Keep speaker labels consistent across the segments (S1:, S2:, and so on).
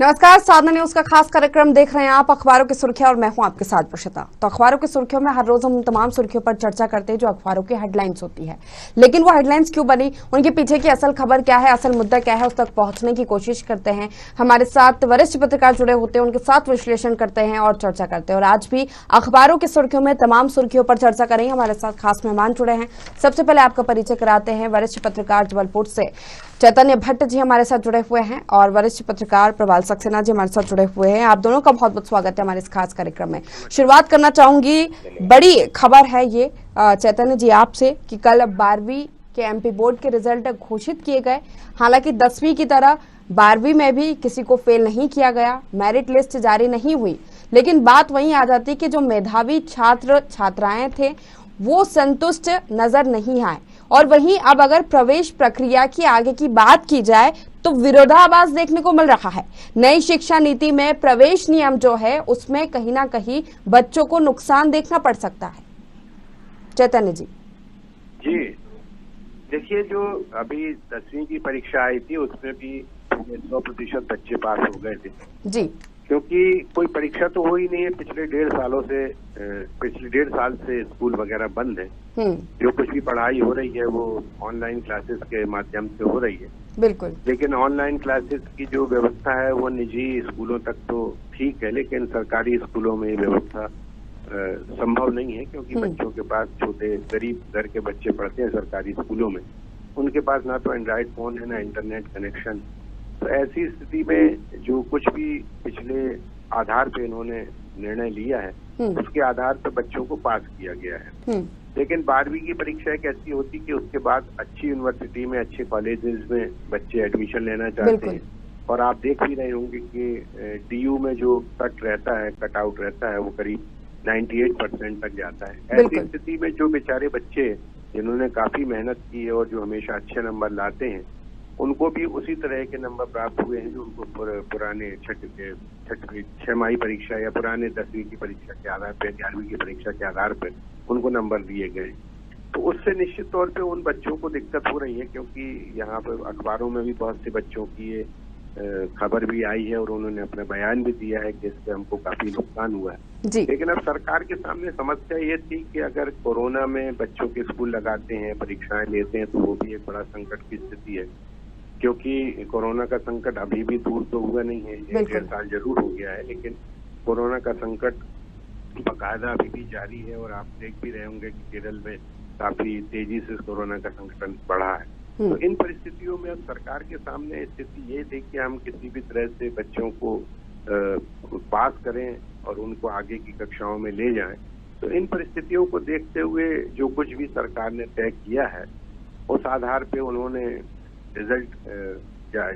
S1: नमस्कार, साधना न्यूज का खास कार्यक्रम देख रहे हैं आप। अखबारों की सुर्खियां और मैं हूं आपके साथ प्रशिता। तो अखबारों की सुर्खियों में हर रोज हम तमाम सुर्खियों पर चर्चा करते हैं जो अखबारों की हेडलाइंस होती है। लेकिन वो हेडलाइंस क्यों बनी, उनके पीछे की असल खबर क्या है, असल मुद्दा क्या है, उस तक पहुंचने की कोशिश करते हैं। हमारे साथ वरिष्ठ पत्रकार जुड़े होते हैं, उनके साथ विश्लेषण करते हैं और चर्चा करते हैं। और आज भी अखबारों की सुर्खियों में तमाम सुर्खियों पर चर्चा करेंगे। हमारे साथ खास मेहमान जुड़े हैं। सबसे पहले आपका परिचय कराते हैं। वरिष्ठ पत्रकार जबलपुर से चैतन्य भट्ट जी हमारे साथ जुड़े हुए हैं और वरिष्ठ पत्रकार प्रवाल सक्सेना जी हमारे साथ जुड़े हुए हैं। आप दोनों का बहुत बहुत स्वागत है हमारे इस खास कार्यक्रम में। शुरुआत करना चाहूंगी, बड़ी खबर है ये चैतन्य जी आपसे कि कल 12वीं के एमपी बोर्ड के रिजल्ट घोषित किए गए। हालांकि 10वीं की तरह 12वीं में भी किसी को फेल नहीं किया गया, मेरिट लिस्ट जारी नहीं हुई। लेकिन बात वहीं आ जाती कि जो मेधावी छात्र छात्राएं थे वो संतुष्ट नजर नहीं आए। और वहीं अब अगर प्रवेश प्रक्रिया की आगे की बात की जाए तो विरोधाभास देखने को मिल रहा है। नई शिक्षा नीति में प्रवेश नियम जो है उसमें कहीं ना कहीं बच्चों को नुकसान देखना पड़ सकता है। चैतन्य जी।
S2: जी देखिए, जो अभी 10वीं की परीक्षा आई थी उसमें भी 100% बच्चे पास हो गए थे
S1: जी,
S2: क्योंकि कोई परीक्षा तो हो ही नहीं है। पिछले 1.5 साल से स्कूल वगैरह बंद है। जो कुछ भी पढ़ाई हो रही है वो ऑनलाइन क्लासेस के माध्यम से हो रही है।
S1: बिल्कुल।
S2: लेकिन ऑनलाइन क्लासेस की जो व्यवस्था है वो निजी स्कूलों तक तो ठीक है, लेकिन सरकारी स्कूलों में ये व्यवस्था संभव नहीं है क्योंकि बच्चों के पास, छोटे गरीब घर के बच्चे पढ़ते हैं सरकारी स्कूलों में, उनके पास ना तो एंड्रॉइड फोन है ना इंटरनेट कनेक्शन। तो ऐसी स्थिति में जो कुछ भी पिछले आधार पे इन्होंने निर्णय लिया है उसके आधार पर बच्चों को पास किया गया है। लेकिन 12वीं की परीक्षा एक ऐसी होती कि उसके बाद अच्छी यूनिवर्सिटी में, अच्छे कॉलेजेस में बच्चे एडमिशन लेना चाहते हैं। और आप देख भी रहे होंगे कि डीयू में जो कट आउट रहता है वो करीब 98% तक जाता है। ऐसी स्थिति में जो बेचारे बच्चे जिन्होंने काफी मेहनत की है और जो हमेशा अच्छे नंबर लाते हैं उनको भी उसी तरह के नंबर प्राप्त हुए हैं जो उनको पुराने छमाही परीक्षा या पुराने 10वीं की परीक्षा के आधार पर, 11वीं की परीक्षा के आधार पर उनको नंबर दिए गए। तो उससे निश्चित तौर पे उन बच्चों को दिक्कत हो रही है क्योंकि यहाँ पर अखबारों में भी बहुत से बच्चों की ये खबर भी आई है और उन्होंने अपना बयान भी दिया है कि इससे हमको काफी नुकसान हुआ है। लेकिन अब सरकार के सामने समस्या ये थी कि अगर कोरोना में बच्चों के स्कूल लगाते हैं, परीक्षाएं लेते हैं तो वो भी एक बड़ा संकट की स्थिति है क्योंकि कोरोना का संकट अभी भी दूर तो हुआ नहीं है। 1.5 साल जरूर हो गया है लेकिन कोरोना का संकट बाकायदा अभी भी जारी है और आप देख भी रहे होंगे कि केरल में काफी तेजी से कोरोना का संकट बढ़ा है। तो इन परिस्थितियों में अब सरकार के सामने स्थिति ये थी कि हम किसी भी तरह से बच्चों को पास करें और उनको आगे की कक्षाओं में ले जाएं। तो इन परिस्थितियों को देखते हुए जो कुछ भी सरकार ने तय किया है उस आधार पे उन्होंने रिजल्ट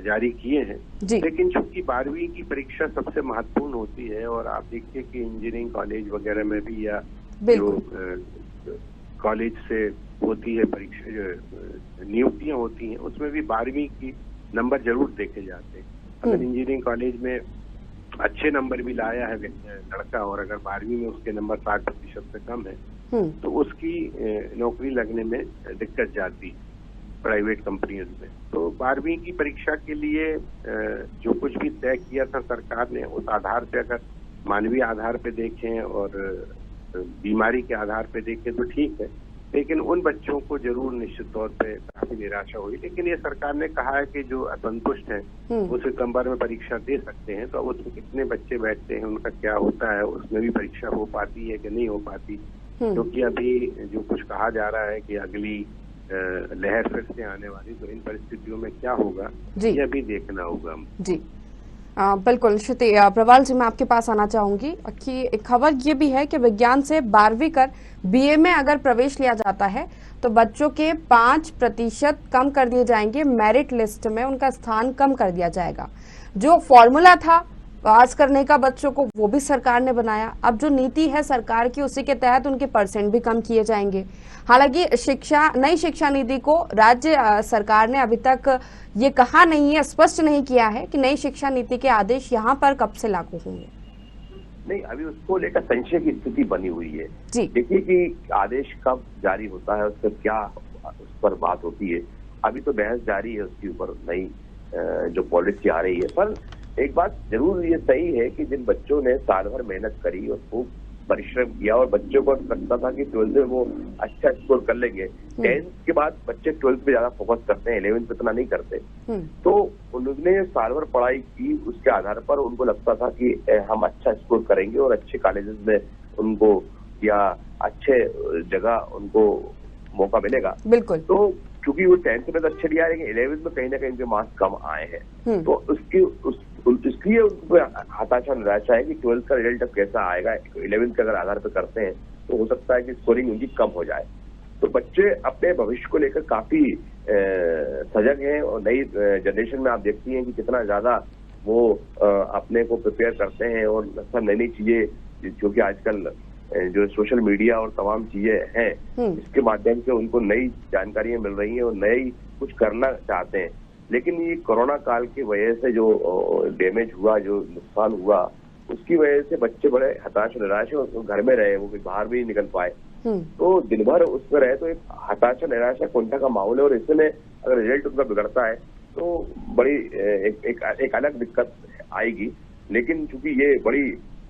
S2: जारी किए हैं। लेकिन चूंकि 12वीं की परीक्षा सबसे महत्वपूर्ण होती है और आप देखिए कि इंजीनियरिंग कॉलेज वगैरह में भी या जो कॉलेज से होती है परीक्षा, नियुक्तियां होती हैं, उसमें भी 12वीं की नंबर जरूर देखे जाते हैं। अगर इंजीनियरिंग कॉलेज में अच्छे नंबर भी लाया है लड़का और अगर 12वीं में उसके नंबर 60% से कम है तो उसकी नौकरी लगने में दिक्कत जाती है प्राइवेट कंपनियों में। तो 12वीं की परीक्षा के लिए जो कुछ भी तय किया था सरकार ने उस आधार पे अगर मानवीय आधार पे देखें और बीमारी के आधार पे देखें तो ठीक है, लेकिन उन बच्चों को जरूर निश्चित तौर पे काफी निराशा हुई। लेकिन ये सरकार ने कहा है कि जो असंतुष्ट हैं वो सितंबर में परीक्षा दे सकते हैं। तो अब उसमें कितने बच्चे बैठते हैं, उनका क्या होता है, उसमें भी परीक्षा हो पाती है कि नहीं हो पाती, क्योंकि अभी जो कुछ कहा जा रहा है कि अगली लहर फिर से आने वाली, तो इन परिस्थितियों में क्या होगा ये भी देखना होगा। जी
S1: बिल्कुल श्रुति। प्रवाल जी, मैं आपके पास आना चाहूंगी कि एक खबर ये भी है कि विज्ञान से 12वीं कर बीए में अगर प्रवेश लिया जाता है तो बच्चों के 5% कम कर दिए जाएंगे, मेरिट लिस्ट में उनका स्थान कम कर दिया जाएगा। जो फॉर्मूला था पास करने का बच्चों को वो भी सरकार ने बनाया। अब जो नीति है सरकार की उसी के तहत उनके परसेंट भी कम किए जाएंगे। हालांकि नई शिक्षा नीति को राज्य सरकार ने अभी तक ये कहा नहीं है, स्पष्ट नहीं किया है कि नई शिक्षा नीति के आदेश यहाँ पर कब से लागू होंगे।
S3: नहीं, अभी उसको लेकर संशय की स्थिति बनी हुई है। देखिए कि आदेश कब जारी होता है, उस पर क्या उस पर बात होती है। अभी तो बहस जारी है उसके ऊपर, नई जो पॉलिसी आ रही है। पर एक बात जरूर ये सही है कि जिन बच्चों ने साल भर मेहनत करी और खूब परिश्रम किया और बच्चों को लगता था कि 12th में वो अच्छा स्कोर कर लेंगे, 10th के बाद बच्चे 12th पे ज्यादा फोकस करते हैं, 11th पे इतना नहीं करते। तो उन्होंने साल भर पढ़ाई की, उसके आधार पर उनको लगता था कि हम अच्छा स्कोर करेंगे और अच्छे कॉलेजेस में उनको या अच्छे जगह उनको मौका मिलेगा।
S1: बिल्कुल।
S3: तो क्योंकि वो 10th में तो अच्छे लिया, लेकिन 11th में कहीं ना कहीं उनके मार्क्स कम आए हैं, तो इसलिए उनको हताशा निराशा है कि 12th का रिजल्ट अब कैसा आएगा। 11th के अगर आधार पर करते हैं तो हो सकता है कि स्कोरिंग उनकी कम हो जाए। तो बच्चे अपने भविष्य को लेकर काफी सजग हैं और नई जनरेशन में आप देखती हैं कि कितना ज्यादा वो अपने को प्रिपेयर करते हैं और सब नई नई चीजें जो कि आजकल जो सोशल मीडिया और तमाम चीजें हैं, इसके माध्यम से उनको नई जानकारियां मिल रही हैं और नई कुछ करना चाहते हैं। लेकिन ये कोरोना काल की वजह से जो डैमेज हुआ, जो नुकसान हुआ, उसकी वजह से बच्चे बड़े हताश निराश और घर में रहे, वो बाहर भी नहीं निकल पाए। तो दिन भर उसमें रहे तो एक हताशा निराशा कुंठा का माहौल है और इसमें अगर रिजल्ट उनका बिगड़ता है तो बड़ी एक अलग दिक्कत आएगी। लेकिन चूंकि ये बड़ी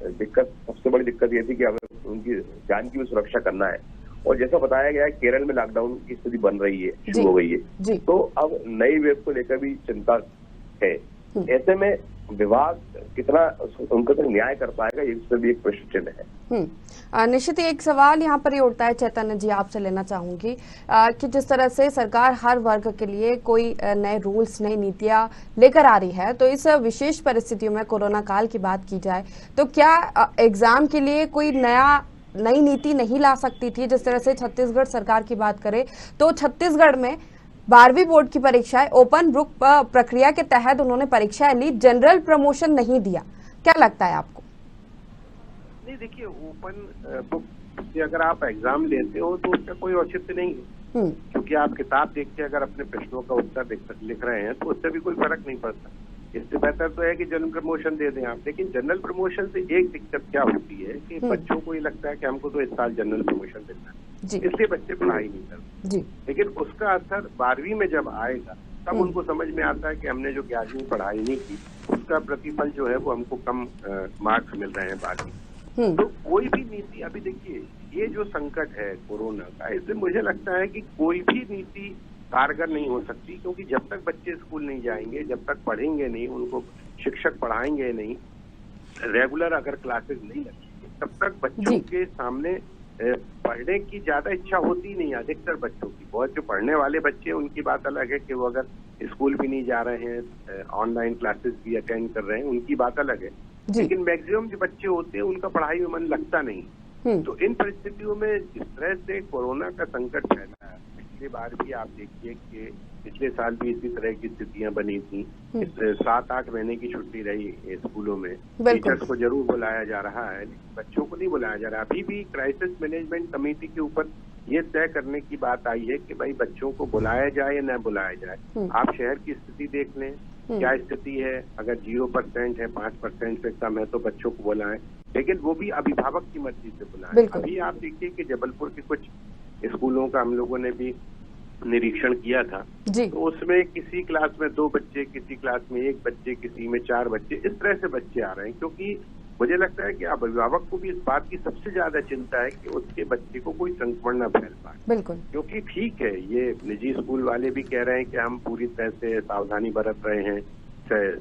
S3: दिक्कत, सबसे बड़ी दिक्कत ये थी कि हमें उनकी जान की भी सुरक्षा करना है। और जैसा बताया गया है केरल में लॉकडाउन की स्थिति बन रही है, शुरू हो गई है, तो अब नई वेव को लेकर भी चिंता है। ऐसे में विभाग कितना उनको तक न्याय कर पाएगा, इस पर भी एक प्रश्न चिन्ह है।
S1: निश्चित ही एक सवाल यहाँ पर ये उठता है, चैतन्य जी आपसे लेना चाहूंगी कि जिस तरह से सरकार हर वर्ग के लिए कोई नए रूल्स, नई नीतियां लेकर आ रही है, तो इस विशेष परिस्थितियों में कोरोना काल की बात की जाए तो क्या एग्जाम के लिए कोई नई नीति नहीं ला सकती थी? जिस तरह से छत्तीसगढ़ सरकार की बात करें तो छत्तीसगढ़ में 12वीं बोर्ड की परीक्षाएं ओपन बुक प्रक्रिया के तहत उन्होंने परीक्षाएं ली, जनरल प्रमोशन नहीं दिया। क्या लगता है आपको?
S2: नहीं, देखिए, ओपन बुक से अगर आप एग्जाम लेते हो तो उसका कोई औचित्य नहीं है, क्योंकि आप किताब देख के अगर अपने प्रश्नों का उत्तर लिख रहे हैं तो उससे भी कोई फर्क नहीं पड़ता। इससे बेहतर तो है कि जनरल प्रमोशन दे दें आप। लेकिन जनरल प्रमोशन से एक दिक्कत क्या होती है कि बच्चों को ये लगता है कि हमको तो इस साल जनरल प्रमोशन देना है, इसलिए बच्चे पढ़ाई नहीं करते। लेकिन उसका असर 12वीं में जब आएगा तब उनको समझ में आता है कि हमने जो 11वीं पढ़ाई नहीं की उसका प्रतिफल जो है वो हमको कम मार्क्स मिल रहे हैं 12वीं। तो कोई भी नीति, अभी देखिए ये जो संकट है कोरोना का, इससे मुझे लगता है कि कोई भी नीति कारगर नहीं हो सकती, क्योंकि जब तक बच्चे स्कूल नहीं जाएंगे, जब तक पढ़ेंगे नहीं, उनको शिक्षक पढ़ाएंगे नहीं, रेगुलर अगर क्लासेस नहीं लगेंगे, तब तक बच्चों के सामने पढ़ने की ज्यादा इच्छा होती नहीं। अधिकतर बच्चों की, बहुत जो पढ़ने वाले बच्चे हैं उनकी बात अलग है कि वो अगर स्कूल भी नहीं जा रहे हैं, ऑनलाइन क्लासेस भी अटेंड कर रहे हैं, उनकी बात अलग है। लेकिन मैक्सिमम जो बच्चे होते हैं उनका पढ़ाई में मन लगता नहीं। तो इन परिस्थितियों में जिस तरह से कोरोना का संकट फैला है, पिछली बार भी आप देखिए कि पिछले साल भी इसी तरह की स्थितियां बनी थी। 7-8 महीने की छुट्टी रही स्कूलों में, टीचर्स को जरूर बुलाया जा रहा है, बच्चों को नहीं बुलाया जा रहा। अभी भी क्राइसिस मैनेजमेंट कमेटी के ऊपर ये तय करने की बात आई है कि भाई बच्चों को बुलाया जाए या न बुलाया जाए। आप शहर की स्थिति देख लें, क्या स्थिति है। अगर 0% है, 5% से कम है तो बच्चों को बुलाएं, लेकिन वो भी अभिभावक की मर्जी से बुलाएं। अभी आप देखिए कि जबलपुर के कुछ स्कूलों का हम लोगों ने भी निरीक्षण किया था, तो उसमें किसी क्लास में 2 बच्चे, किसी क्लास में 1 बच्चे, किसी में 4 बच्चे, इस तरह से बच्चे आ रहे हैं। क्योंकि मुझे लगता है कि अभिभावक को भी इस बात की सबसे ज्यादा चिंता है कि उसके बच्चे को कोई संक्रमण न फैल पाए।
S1: बिल्कुल,
S2: क्योंकि ठीक है, ये निजी स्कूल वाले भी कह रहे हैं कि हम पूरी तरह से सावधानी बरत रहे हैं,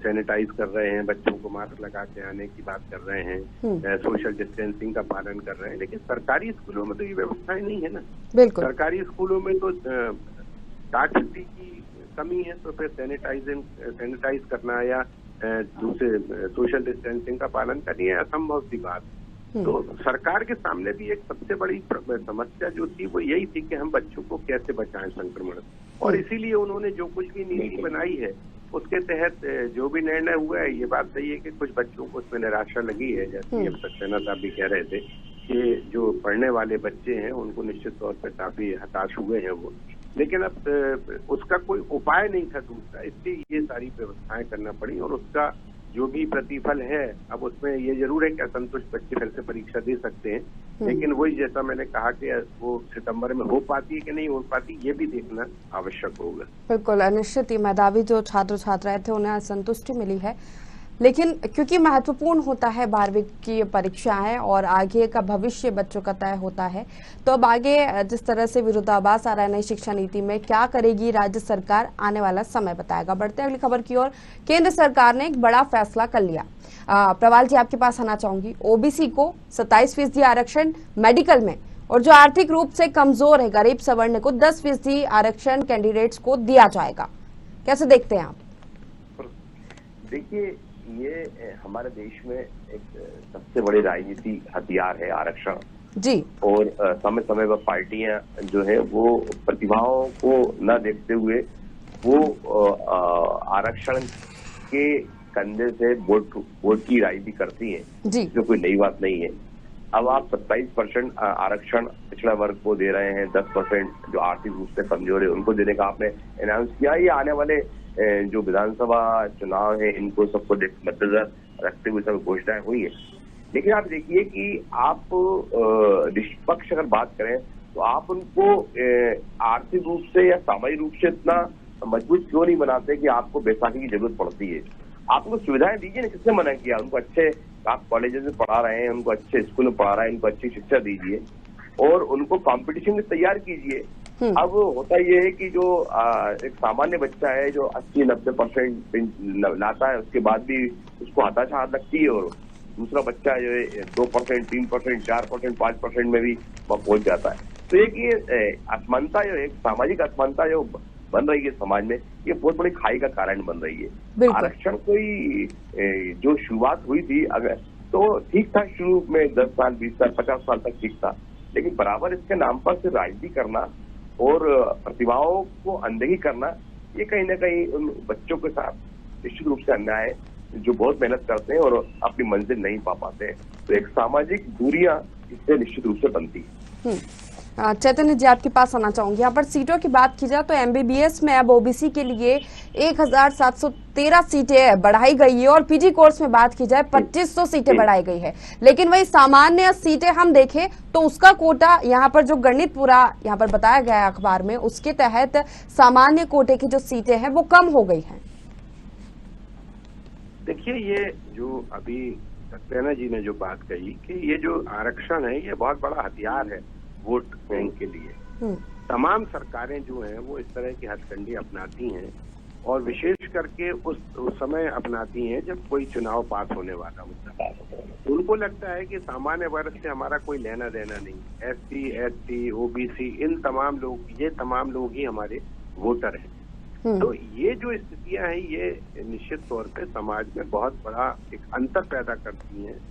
S2: सैनिटाइज कर रहे हैं, बच्चों को मास्क लगा के आने की बात कर रहे हैं, सोशल डिस्टेंसिंग का पालन कर रहे हैं। लेकिन सरकारी स्कूलों में तो ये व्यवस्थाएं नहीं है ना।
S1: बिल्कुल,
S2: सरकारी स्कूलों में तो 60% की कमी है, तो फिर सैनिटाइज करना या दूसरे सोशल डिस्टेंसिंग का पालन करनी है असंभव सी बात। तो सरकार के सामने भी एक सबसे बड़ी समस्या जो थी वो यही थी कि हम बच्चों को कैसे बचाएं संक्रमण, और इसीलिए उन्होंने जो कुछ भी नीति बनाई है उसके तहत जो भी निर्णय हुआ है, ये बात सही है कि कुछ बच्चों को उसमें निराशा लगी है, जैसे अब सक्सेना साहब भी कह रहे थे कि जो पढ़ने वाले बच्चे हैं उनको निश्चित तौर पर काफी हताश हुए हैं वो। लेकिन अब उसका कोई उपाय नहीं था दूसरा, इसलिए ये सारी व्यवस्थाएं करना पड़ी, और उसका जो भी प्रतिफल है अब उसमें ये जरूर है कि असंतुष्ट बच्चे फिर से परीक्षा दे सकते हैं। लेकिन वही जैसा मैंने कहा कि वो सितंबर में हो पाती है कि नहीं हो पाती, ये भी देखना आवश्यक होगा।
S1: बिल्कुल, निश्चित ही मेधावी जो छात्र छात्राएं थे उन्हें असंतुष्टि मिली है, लेकिन क्योंकि महत्वपूर्ण होता है 12वीं की परीक्षाएं और आगे का भविष्य बच्चों का तय होता है, तो अब आगे जिस तरह से विरोधाभास आ रहा है नई शिक्षा नीति में, क्या करेगी राज्य सरकार, आने वाला समय बताएगा। बढ़ते अगली खबर की ओर। केंद्र सरकार ने एक बड़ा फैसला कर लिया। प्रवाल जी, आपके पास आना चाहूंगी। ओबीसी को 27% आरक्षण मेडिकल में, और जो आर्थिक रूप से कमजोर है गरीब सवर्ण को 10% आरक्षण कैंडिडेट्स को दिया जाएगा। कैसे देखते हैं आप?
S3: देखिए, ये हमारे देश में एक सबसे बड़ी राजनीति हथियार है आरक्षण
S1: जी।
S3: और समय समय पर पार्टियां जो है वो प्रतिभाओं को न देखते हुए वो आरक्षण के कंधे से वोट की राजनीति करती है जी। जो कोई नई बात नहीं है। अब आप 27% आरक्षण पिछड़ा वर्ग को दे रहे हैं, 10% जो आर्थिक रूप से कमजोर है उनको देने का आपने अनाउंस किया। ये आने वाले जो विधानसभा चुनाव है इनको सबको मद्देनजर रखते हुए सब घोषणाएं हुई है। लेकिन आप देखिए कि आप निष्पक्ष अगर बात करें तो आप उनको आर्थिक रूप से या सामाजिक रूप से इतना मजबूत क्यों नहीं बनाते कि आपको बैसाखी की जरूरत पड़ती है। आपको सुविधाएं दीजिए ना, किसने मना किया? उनको अच्छे आप कॉलेजेस में पढ़ा रहे हैं, उनको अच्छे स्कूल में पढ़ा रहे हैं, उनको अच्छी शिक्षा दीजिए और उनको कंपटीशन में तैयार कीजिए। अब होता यह है कि जो एक सामान्य बच्चा है जो 80-90% लाता है, उसके बाद भी उसको हताशा हाथ लगती है, और दूसरा बच्चा जो है 2%, 3%, 4%, 5% में भी वह पहुंच जाता है। तो एक ये असमानता जो एक सामाजिक असमानता जो बन रही है समाज में, ये बहुत बड़ी खाई का कारण बन रही है। आरक्षण कोई जो शुरुआत हुई थी अगर तो ठीक था, शुरू में 10 साल, 20 साल, 50 साल तक ठीक था, लेकिन बराबर इसके नाम पर से राजनीति करना और प्रतिभाओं को अनदेखी करना, ये कहीं ना कहीं उन बच्चों के साथ निश्चित रूप से अन्याय है जो बहुत मेहनत करते हैं और अपनी मंजिल नहीं पा पाते हैं। तो एक सामाजिक दूरियां इससे निश्चित रूप से बनती है।
S1: चैतन्य जी, आपके पास आना चाहूंगी। यहाँ पर सीटों की बात की जाए तो एमबीबीएस में अब ओबीसी के लिए 1713 सीटें बढ़ाई गई है, और पीजी कोर्स में बात की जाए 2500 सीटें बढ़ाई गई है। लेकिन वही सामान्य सीटें हम देखें तो उसका कोटा, यहाँ पर जो गणित पूरा यहाँ पर बताया गया है अखबार में, उसके तहत सामान्य कोटे की जो सीटें हैं वो कम हो गई हैं।
S2: देखिए, ये जो अभी सक्सेना जी ने जो बात कही कि ये जो आरक्षण है ये बहुत बड़ा हथियार है वोट बैंक के लिए। तमाम सरकारें जो हैं वो इस तरह की हथकंडी अपनाती हैं, और विशेष करके उस समय अपनाती हैं जब कोई चुनाव पास होने वाला होता है। उनको लगता है कि सामान्य वर्ग से हमारा कोई लेना देना नहीं, एससी, एसटी, ओबीसी, इन तमाम लोग, ये तमाम लोग ही हमारे वोटर हैं। तो ये जो स्थितियां हैं ये निश्चित तौर पे समाज में बहुत बड़ा एक अंतर पैदा करती हैं,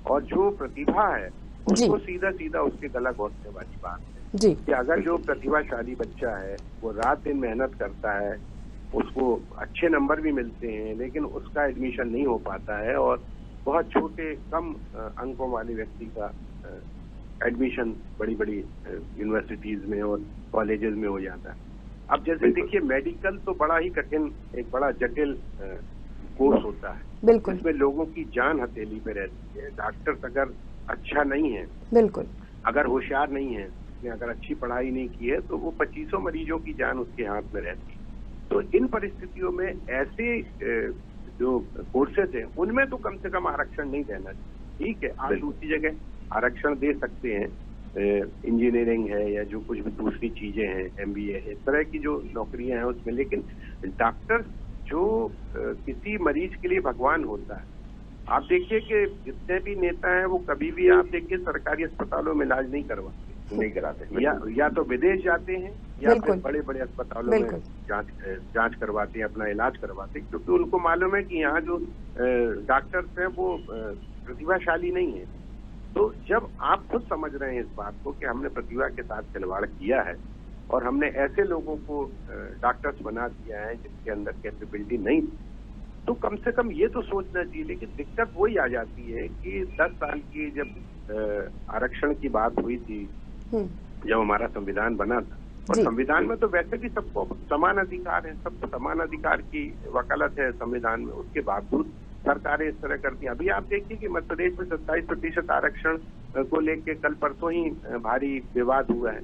S2: और जो प्रतिभा है उसको सीधा सीधा उसके गला घोंटने वाली बात है जी। कि अगर जो प्रतिभाशाली बच्चा है वो रात दिन मेहनत करता है, उसको अच्छे नंबर भी मिलते हैं, लेकिन उसका एडमिशन नहीं हो पाता है, और बहुत छोटे कम अंकों वाले व्यक्ति का एडमिशन बड़ी बड़ी यूनिवर्सिटीज में और कॉलेजेस में हो जाता है। अब जैसे देखिए, मेडिकल तो बड़ा ही कठिन, एक बड़ा जटिल कोर्स होता है, बिल्कुल, इसमें लोगों की जान हथेली पे रहती है। डॉक्टर्स अगर अच्छा नहीं है, बिल्कुल, अगर होशियार नहीं है, अगर अच्छी पढ़ाई नहीं की है, तो वो 2500 मरीजों की जान उसके हाथ में रहती है। तो इन परिस्थितियों में ऐसे जो कोर्सेज हैं उनमें तो कम से कम आरक्षण नहीं देना चाहिए। ठीक है, आप दूसरी जगह आरक्षण दे सकते हैं, इंजीनियरिंग है या जो कुछ भी दूसरी चीजें हैं, एमबीए, इस तरह की जो नौकरियां हैं उसमें, लेकिन डॉक्टर जो किसी मरीज के लिए भगवान होता है। आप देखिए कि जितने भी नेता हैं वो कभी भी आप देखिए सरकारी अस्पतालों में इलाज नहीं कराते, या तो विदेश जाते हैं या फिर बड़े बड़े अस्पतालों में जांच करवाते हैं, अपना इलाज करवाते हैं, क्योंकि उनको मालूम है कि यहाँ जो डॉक्टर्स हैं वो प्रतिभाशाली नहीं है। तो जब आप खुद समझ रहे हैं इस बात को कि हमने प्रतिभा के साथ खिलवाड़ किया है और हमने ऐसे लोगों को डॉक्टर्स बना दिया है जिनके अंदर कैपेबिलिटी नहीं, तो कम से कम ये तो सोचना चाहिए। लेकिन दिक्कत वही आ जाती है कि 10 साल की जब आरक्षण की बात हुई थी, जब हमारा संविधान बना था, और संविधान में तो वैसे भी सबको समान अधिकार है, सबको समान अधिकार की वकालत है संविधान में, उसके बावजूद सरकारें इस तरह करती हैं। अभी आप देखिए कि मध्य प्रदेश में 27% आरक्षण को लेकर कल परसों ही भारी विवाद हुआ है।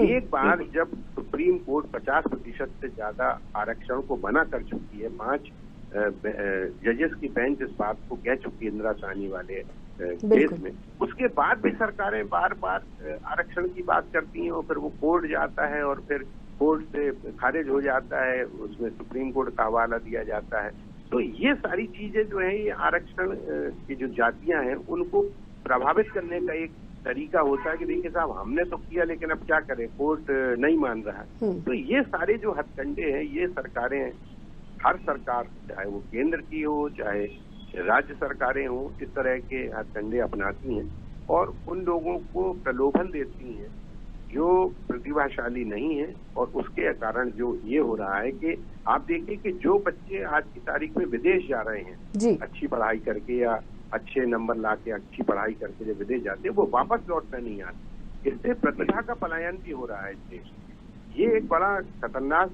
S2: एक बार जब सुप्रीम कोर्ट 50% से ज्यादा आरक्षण को मना कर चुकी है 5 जजेस की बेंच इस बात को कह चुकी है इंदिरा साहनी वाले केस में। उसके बाद भी सरकारें बार बार आरक्षण की बात करती हैं और फिर वो कोर्ट जाता है और फिर कोर्ट से खारिज हो जाता है, उसमें सुप्रीम कोर्ट का हवाला दिया जाता है। तो ये सारी चीजें जो है, ये आरक्षण की जो जातियां हैं उनको प्रभावित करने का एक तरीका होता है कि देखिए साहब हमने तो किया लेकिन अब क्या करें, कोर्ट नहीं मान रहा है। तो ये सारे जो हथकंडे हैं, ये सरकारें, हर सरकार चाहे वो केंद्र की हो चाहे राज्य सरकारें हो, इस तरह के हथकंडे अपनाती हैं और उन लोगों को प्रलोभन देती हैं जो प्रतिभाशाली नहीं है। और उसके कारण जो ये हो रहा है कि आप देखिए कि जो बच्चे आज की तारीख में विदेश जा रहे हैं अच्छी पढ़ाई करके या अच्छे नंबर ला के अच्छी पढ़ाई करके जब विदेश जाते हैं, वो वापस लौटना नहीं आते। इससे प्रतिभा का पलायन भी हो रहा है इस देश में। ये एक बड़ा खतरनाक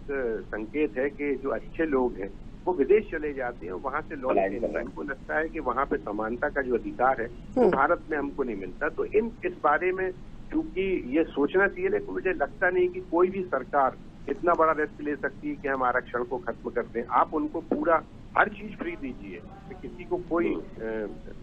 S2: संकेत है कि जो अच्छे लोग हैं वो विदेश चले जाते हैं, वहां से लौट के उनको लगता है कि वहां पे समानता का जो अधिकार है वो भारत में हमको नहीं मिलता। तो इस बारे में क्योंकि ये सोचना चाहिए, लेकिन मुझे लगता नहीं कि कोई भी सरकार इतना बड़ा रिस्क ले सकती है कि हम आरक्षण को खत्म कर दें। आप उनको पूरा हर चीज फ्री दीजिए, तो किसी को कोई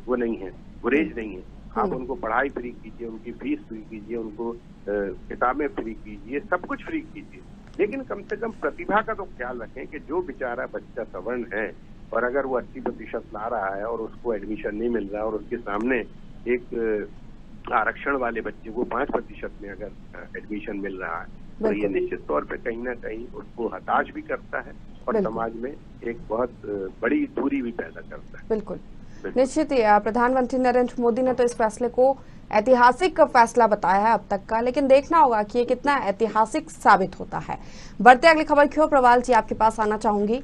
S2: वो नहीं है, गुरेज नहीं है। आप उनको पढ़ाई फ्री कीजिए, उनकी फीस फ्री कीजिए, उनको किताबें फ्री कीजिए, सब कुछ फ्री कीजिए, लेकिन कम से कम प्रतिभा का तो ख्याल रखें कि जो बेचारा बच्चा सवर्ण है और अगर वो 80% ला रहा है और उसको एडमिशन नहीं मिल रहा और उसके सामने एक आरक्षण वाले बच्चे को 5% में अगर एडमिशन मिल रहा है, तो ये निश्चित तौर पे कहीं ना कहीं उसको हताश भी करता है और समाज में एक बहुत बड़ी दूरी भी पैदा करता है।
S1: बिल्कुल निश्चित ही प्रधानमंत्री नरेंद्र मोदी ने तो इस फैसले को ऐतिहासिक फैसला बताया है अब तक का, लेकिन देखना होगा कि ये कितना ऐतिहासिक साबित होता है। बढ़ते अगली खबर की ओर प्रवाल जी आपके पास आना चाहूंगी।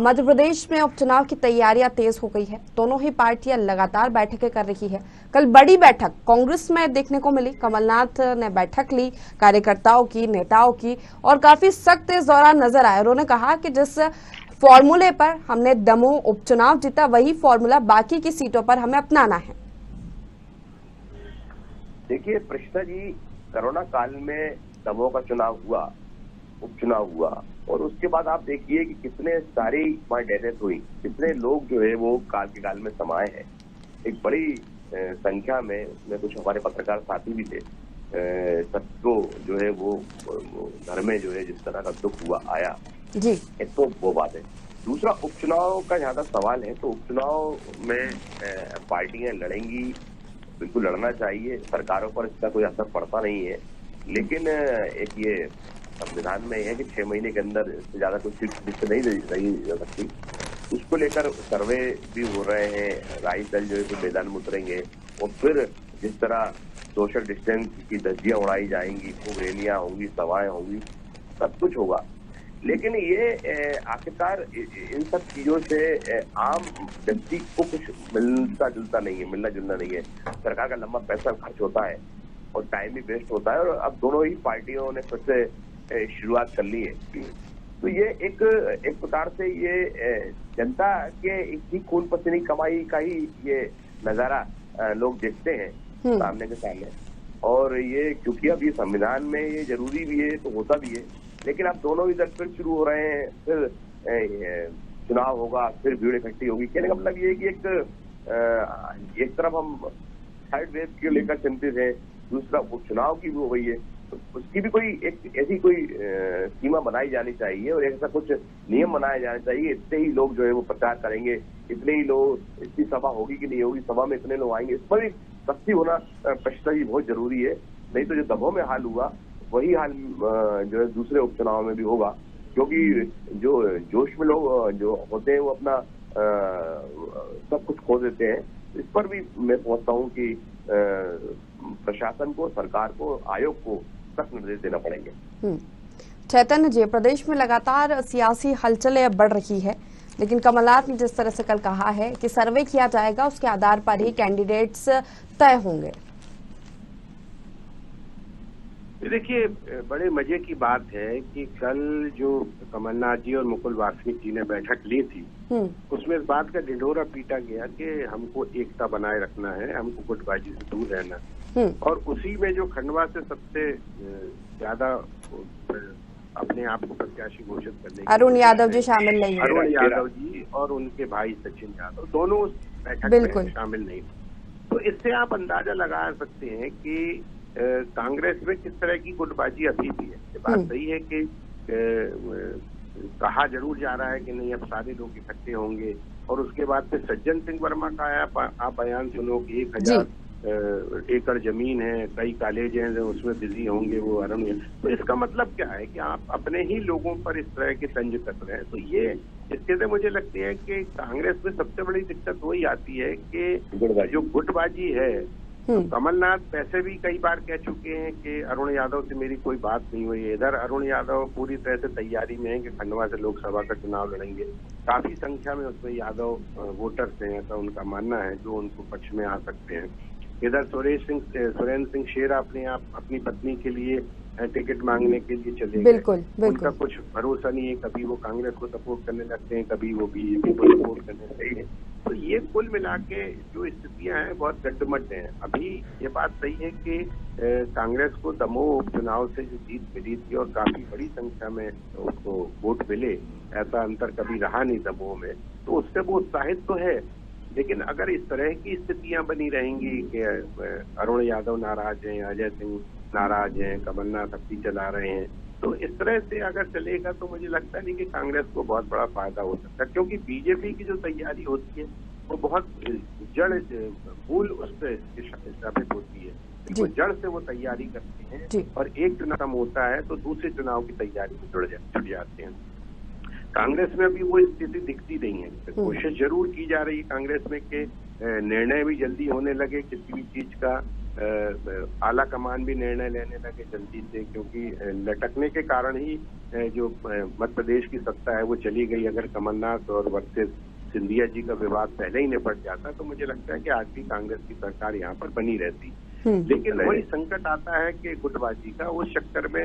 S1: मध्य प्रदेश में उपचुनाव की तैयारियां तेज हो गई है, दोनों ही पार्टियां लगातार बैठकें कर रही है। कल बड़ी बैठक कांग्रेस में देखने को मिली, कमलनाथ ने बैठक ली कार्यकर्ताओं की, नेताओं की, और काफी सख्त इस दौरान नजर आए। उन्होंने कहा कि जिस फॉर्मूले पर हमने दमोह उपचुनाव जीता, वही फॉर्मूला बाकी की सीटों पर हमें अपनाना है।
S3: देखिए कृष्णा जी, कोरोना काल में दमोह का चुनाव हुआ, उपचुनाव हुआ, और उसके बाद आप देखिए कि कितने सारी वहां डेथ हुई, कितने लोग जो है वो काल के काल में समाये हैं। एक बड़ी संख्या में उसमें कुछ हमारे पत्रकार साथी भी थे। सबको जो है वो घर में जो है जिस तरह का दुख हुआ आया
S1: जी,
S3: एक तो वो बात है। दूसरा, उपचुनाव का जहाँ तक सवाल है तो उपचुनाव में पार्टियां लड़ेंगी, बिल्कुल लड़ना चाहिए, सरकारों पर इसका कोई असर पड़ता नहीं है। लेकिन एक ये संविधान में है कि 6 महीने के अंदर इससे ज्यादा कोई सीट नहीं जा सकती। उसको लेकर सर्वे भी हो रहे हैं, राई दल जो है तो मैदान में उतरेंगे और फिर जिस तरह सोशल डिस्टेंस की धज्जियां उड़ाई जाएंगी, खूब रैलियां होंगी, सभाएं होंगी, सब कुछ होगा। लेकिन ये आखिरकार इन सब चीजों से आम व्यक्ति को कुछ मिलता जुलता नहीं है, मिलना जुलना नहीं है। सरकार का लंबा पैसा खर्च होता है और टाइम भी वेस्ट होता है, और अब दोनों ही पार्टियों ने फिर से शुरुआत कर ली है। तो ये एक प्रकार से ये जनता के इसी खून पसीने कमाई का ही ये नजारा लोग देखते हैं सामने के सामने। और ये क्योंकि अब ये संविधान में ये जरूरी भी है तो होता भी है, लेकिन अब दोनों ही दल फिर शुरू हो रहे हैं, फिर चुनाव होगा, फिर भीड़ इकट्ठी होगी। कहने का मतलब ये है कि एक तरफ हम थर्ड वेव को लेकर चिंतित है, दूसरा उपचुनाव की भी हो गई है, तो उसकी भी कोई एक ऐसी कोई सीमा बनाई जानी चाहिए और ऐसा कुछ नियम बनाए जाने चाहिए। इतने ही लोग जो है वो प्रचार करेंगे, इतने ही लोग, इतनी सभा होगी कि नहीं होगी, सभा में इतने लोग आएंगे, इस पर भी सख्ती होना प्रश्न ही बहुत जरूरी है। नहीं तो जो दमोह में हाल हुआ वही हाल जो है दूसरे उपचुनाव में भी होगा, क्योंकि जो जोश में लोग जो होते हैं वो अपना सब कुछ खो देते हैं। इस पर भी मैं समझता हूँ कि प्रशासन को, सरकार को, आयोग को सख्त निर्देश देना पड़ेंगे।
S1: चैतन्य जी, प्रदेश में लगातार सियासी हलचलें बढ़ रही है, लेकिन कमलनाथ ने जिस तरह से कल कहा है कि सर्वे किया जाएगा, उसके आधार पर ही कैंडिडेट्स तय होंगे।
S2: देखिए, बड़े मजे की बात है कि कल जो कमलनाथ जी और मुकुल वासनिक जी ने बैठक ली थी, उसमें इस बात का ढिंढोरा पीटा गया कि हमको एकता बनाए रखना है, हमको गुटबाजी से दूर रहना है। और उसी में जो खंडवा से सबसे ज्यादा अपने आप को प्रत्याशी घोषित करने।
S1: अरुण यादव जी शामिल नहीं है।
S2: अरुण यादव जी और उनके भाई सचिन यादव दोनों उस बैठक में शामिल नहीं। तो इससे आप अंदाजा लगा सकते हैं कि कांग्रेस में किस तरह की गुटबाजी अभी भी है। ये बात सही है कि कहा जरूर जा रहा है कि नहीं अब सारे लोग इकट्ठे होंगे, और उसके बाद फिर सज्जन सिंह वर्मा का आप बयान सुनो कि 1000 एकड़ जमीन है, कई कॉलेज हैं उसमें बिजी होंगे वो अरुण। तो इसका मतलब क्या है कि आप अपने ही लोगों पर इस तरह के तंज कस रहे हैं। तो ये इसके से मुझे लगती है कि कांग्रेस में सबसे बड़ी दिक्कत वही आती है कि जो गुटबाजी है, तो कमलनाथ वैसे भी कई बार कह चुके हैं कि अरुण यादव से मेरी कोई बात नहीं हुई। इधर अरुण यादव पूरी तरह से तैयारी में है कि खंडवा से लोकसभा का चुनाव लड़ेंगे। काफी संख्या में उसमें यादव वोटर्स हैं, ऐसा उनका मानना है, जो उनको पक्ष में आ सकते हैं। इधर सुरेंद्र सिंह शेरा अपनी पत्नी के लिए टिकट मांगने के लिए चले गए। उनका कुछ भरोसा नहीं है, कभी वो कांग्रेस को सपोर्ट करने लगते हैं, कभी वो बीजेपी को सपोर्ट करने लगते हैं। तो ये कुल मिला के जो स्थितियां हैं बहुत गड्ढमड्ढ हैं। अभी ये बात सही है कि कांग्रेस को दमोह उपचुनाव से जो जीत मिली थी और काफी बड़ी संख्या में उसको वोट मिले, ऐसा अंतर कभी रहा नहीं दमोह में, तो उससे वो उत्साहित तो है। लेकिन अगर इस तरह की स्थितियां बनी रहेंगी कि अरुण यादव नाराज हैं, अजय सिंह नाराज हैं, कमलनाथ अपनी चला रहे हैं, तो इस तरह से अगर चलेगा तो मुझे लगता नहीं कि कांग्रेस को बहुत बड़ा फायदा हो सकता है। क्योंकि बीजेपी की जो तैयारी होती है वो बहुत जड़ मूल उस पर स्थापित होती है, वो जड़ से वो तैयारी करते हैं, और एक चुनाव होता है तो दूसरे चुनाव की तैयारी में जुट जाते हैं। कांग्रेस में अभी वो स्थिति दिखती नहीं है। कोशिश जरूर की जा रही है कांग्रेस में कि निर्णय भी जल्दी होने लगे किसी भी चीज का, आला कमान भी निर्णय लेने लगे जल्दी से, क्योंकि लटकने के कारण ही जो मध्य प्रदेश की सत्ता है वो चली गई। अगर कमलनाथ और वर्सेस सिंधिया जी का विवाद पहले ही निपट जाता तो मुझे लगता है कि आज भी कांग्रेस की सरकार यहाँ पर बनी रहती। लेकिन वही संकट आता है कि गुटबाजी का, उस चक्कर में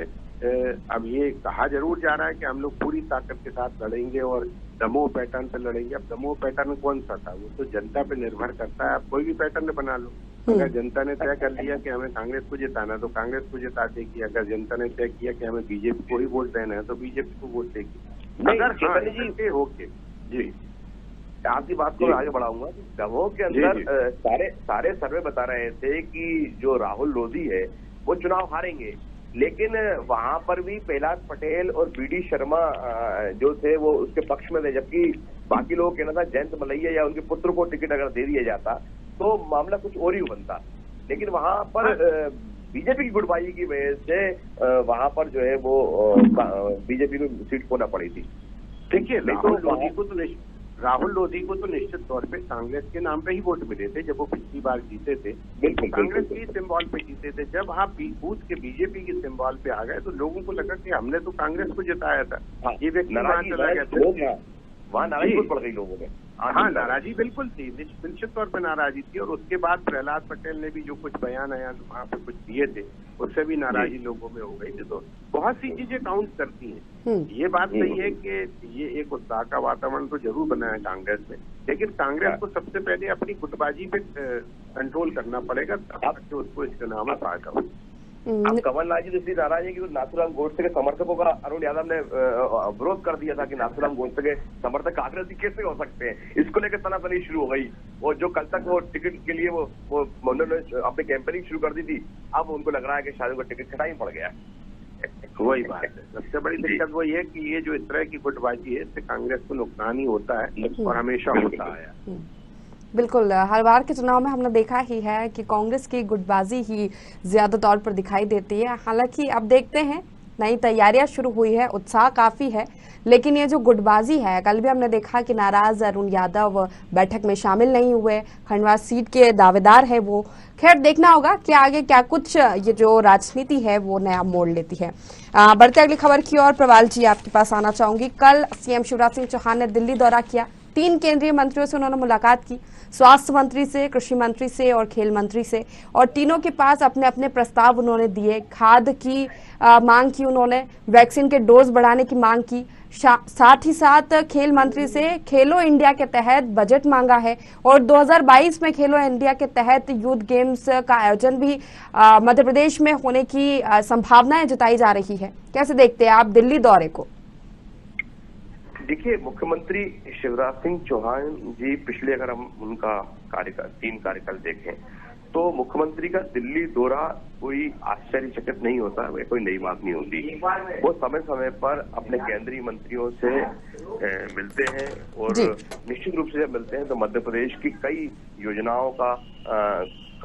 S2: अब ये कहा जरूर जा रहा है कि हम लोग पूरी ताकत के साथ लड़ेंगे और दमोह पैटर्न पे लड़ेंगे। अब दमोह पैटर्न कौन सा था, वो तो जनता पे निर्भर करता है। आप कोई भी पैटर्न बना लो, अगर जनता ने तय कर लिया कि हमें कांग्रेस को जिताना तो कांग्रेस को जिता देगी। अगर जनता ने तय किया कि हमें बीजेपी को ही वोट देना है तो बीजेपी को वोट देगी। अगर होके जी
S3: आपकी बात को आगे बढ़ाऊंगा। दमोह के अंदर सारे सर्वे बता रहे थे कि जो राहुल लोधी है वो चुनाव हारेंगे, लेकिन वहां पर भी प्रहलाद पटेल और बीडी शर्मा जो थे वो उसके पक्ष में थे, जबकि बाकी लोग कहना था जयंत मलैया या उनके पुत्र को टिकट अगर दे दिया जाता तो मामला कुछ और ही बनता। लेकिन वहां पर बीजेपी की गुटबाजी की वजह से वहां पर जो है वो बीजेपी को सीट खोना पड़ी थी।
S2: देखिए, राहुल लोधी को तो निश्चित तौर पे कांग्रेस के नाम पे ही वोट मिले थे जब वो पिछली बार जीते थे। बिल्कुल कांग्रेस के सिंबल पे जीते थे। जब आप बूथ के बीजेपी के सिंबल पे आ गए तो लोगों को लगा कि हमने तो कांग्रेस को जिताया था। ये व्यक्ति वहाँ नाराजगी पड़ गई लोगों में। हाँ, नाराजगी बिल्कुल थी, निश्चित तौर पर नाराजगी थी। और उसके बाद प्रहलाद पटेल ने भी जो कुछ बयान आया वहाँ पे कुछ दिए थे, उससे भी नाराजगी लोगों में हो गई थी। तो बहुत सी चीजें काउंट करती हैं। ये बात सही है कि ये एक उत्साह का वातावरण तो जरूर बना है कांग्रेस में, लेकिन कांग्रेस को सबसे पहले अपनी गुटबाजी पे कंट्रोल करना पड़ेगा ताकि उसको इस चुनाव में फायदा हो।
S3: अब कमलनाथ जी इसलिए नाराज है कि नाथूराम गोडसे के समर्थकों का अरुण यादव ने विरोध कर दिया था कि नाथूराम गोडसे के समर्थक कांग्रेस कैसे हो सकते हैं। इसको लेकर तनातनी शुरू हो गई। वो जो कल तक वो टिकट के लिए वो उन्होंने अपनी कैंपेनिंग शुरू कर दी थी, अब उनको लग रहा है कि शायद उनका टिकट छटा ही पड़ गया।
S2: वही बात है, सबसे बड़ी दिक्कत वही है कि ये जो इस तरह की गुटबाजी है इससे कांग्रेस को नुकसान ही होता है और हमेशा होता है।
S1: बिल्कुल, हर बार के चुनाव में हमने देखा ही है कि कांग्रेस की गुटबाजी ही ज्यादा तौर पर दिखाई देती है। हालांकि अब देखते हैं, नई तैयारियां शुरू हुई है, उत्साह काफी है, लेकिन ये जो गुटबाजी है, कल भी हमने देखा कि नाराज अरुण यादव बैठक में शामिल नहीं हुए, खंडवा सीट के दावेदार है वो। खैर, देखना होगा कि आगे क्या कुछ ये जो राजनीति है वो नया मोड़ लेती है। बढ़ते अगली खबर की ओर, प्रवाल जी आपके पास आना चाहूंगी। कल सीएम शिवराज सिंह चौहान ने दिल्ली दौरा किया, 3 केंद्रीय मंत्रियों से उन्होंने मुलाकात की, स्वास्थ्य मंत्री से, कृषि मंत्री से और खेल मंत्री से, और तीनों के पास अपने अपने प्रस्ताव उन्होंने दिए। खाद की मांग की उन्होंने, वैक्सीन के डोज बढ़ाने की मांग की, साथ ही साथ खेल मंत्री से खेलो इंडिया के तहत बजट मांगा है और 2022 में खेलो इंडिया के तहत यूथ गेम्स का आयोजन भी मध्य प्रदेश में होने की संभावनाएं जताई जा रही है। कैसे देखते हैं आप दिल्ली दौरे को?
S3: देखिए, मुख्यमंत्री शिवराज सिंह चौहान जी पिछले, अगर हम उनका कार्यकाल 3 कार्यकाल देखें तो मुख्यमंत्री का दिल्ली दौरा कोई आश्चर्यचकित नहीं होता, वह कोई नई बात नहीं होती। वो समय समय पर अपने केंद्रीय मंत्रियों से मिलते हैं और निश्चित रूप से जब मिलते हैं तो मध्य प्रदेश की कई योजनाओं का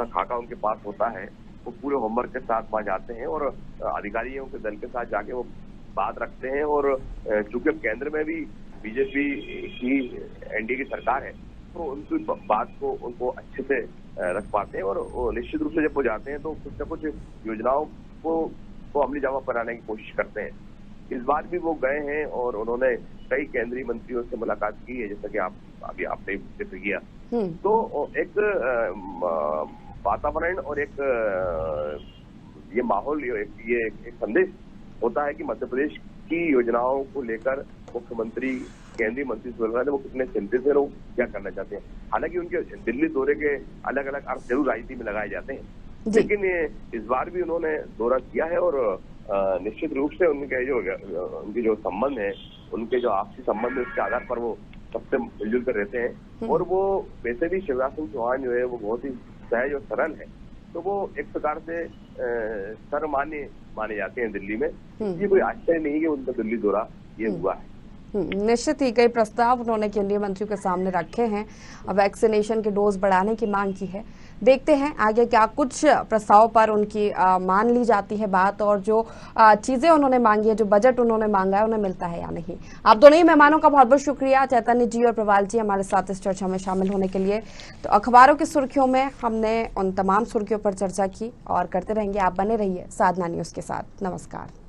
S3: खाका उनके पास होता है। वो पूरे होमवर्क के साथ वहां जाते हैं और अधिकारियों के दल के साथ जाके वो बात रखते हैं। और चूंकि केंद्र में भी बीजेपी की एनडीए की सरकार है तो उनकी बात को उनको अच्छे से रख पाते हैं और निश्चित रूप से जब वो जाते हैं तो कुछ न कुछ योजनाओं को अमली जामा बनाने की कोशिश करते हैं। इस बार भी वो गए हैं और उन्होंने कई केंद्रीय मंत्रियों से मुलाकात की है, जैसा कि आपने जिक्र किया। तो एक वातावरण और एक ये माहौल, ये एक संदेश होता है कि मध्य प्रदेश की योजनाओं को लेकर मुख्यमंत्री, केंद्रीय मंत्री वो कितने चिंतित है, लोग क्या करना चाहते हैं। हालांकि उनके दिल्ली दौरे के अलग अलग अर्थ जरूर राजनीति में लगाए जाते हैं, लेकिन इस बार भी उन्होंने दौरा किया है और निश्चित रूप से उनके जो संबंध है, उनके जो आपसी संबंध है, उसके आधार पर वो सबसे मिलजुल कर रहते हैं। और वो वैसे भी शिवराज सिंह चौहान जो है वो बहुत ही सहज और सरल है, तो वो एक प्रकार से सर्वमान्य माने जाते हैं दिल्ली में। ये कोई आश्चर्य नहीं है कि उनका दिल्ली दौरा ये हुआ है।
S1: निश्चित ही कई प्रस्ताव उन्होंने केंद्रीय मंत्रियों के सामने रखे हैं। वैक्सीनेशन के डोज बढ़ाने की मांग की है। देखते हैं आगे क्या कुछ प्रस्ताव पर उनकी मान ली जाती है बात, और जो चीजें उन्होंने मांगी है, जो बजट उन्होंने मांगा है, उन्हें मिलता है या नहीं। आप दोनों ही मेहमानों का बहुत बहुत शुक्रिया, चैतन्य जी और प्रवाल जी, हमारे साथ इस चर्चा में शामिल होने के लिए। तो अखबारों की सुर्खियों में हमने उन तमाम सुर्खियों पर चर्चा की और करते रहेंगे। आप बने रहिए साधना न्यूज के साथ। नमस्कार।